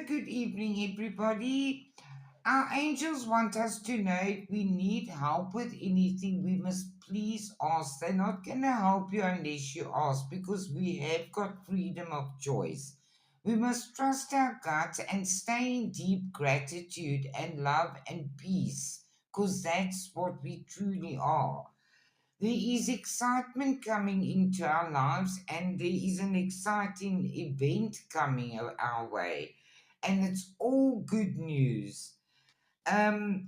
good evening, everybody. Our angels want us to know if we need help with anything, we must please ask. They're not going to help you unless you ask because we have got freedom of choice. We must trust our gut and stay in deep gratitude and love and peace because that's what we truly are. There is excitement coming into our lives, and there is an exciting event coming our way, and it's all good news. Um,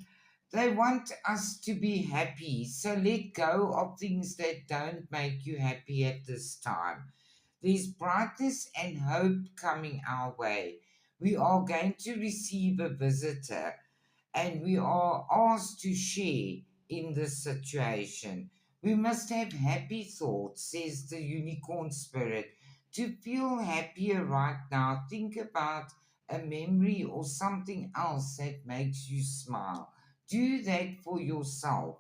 they want us to be happy, so let go of things that don't make you happy at this time. There's brightness and hope coming our way. We are going to receive a visitor and we are asked to share in this situation. We must have happy thoughts, says the unicorn spirit. To feel happier right now, think about a memory or something else that makes you smile. Do that for yourself.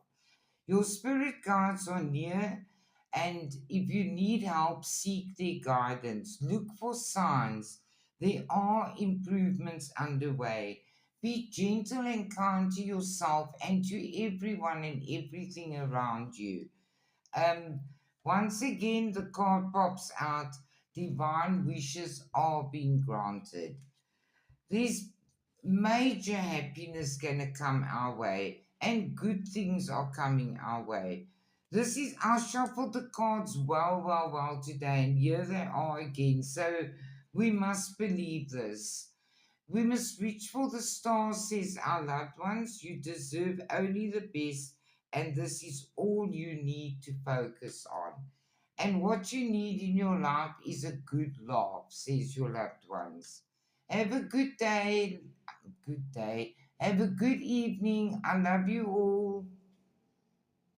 Your spirit guides are near, and if you need help, seek their guidance. Look for signs. There are improvements underway. Be gentle and kind to yourself and to everyone and everything around you. Um, Once again, the card pops out. Divine wishes are being granted. There's major happiness going to come our way, and good things are coming our way. This is, I shuffled the cards well today, and here they are again. So we must believe this. We must reach for the stars, says our loved ones. You deserve only the best, and this is all you need to focus on. And what you need in your life is a good laugh, says your loved ones. Have a good day. Good day. Have a good evening. I love you all.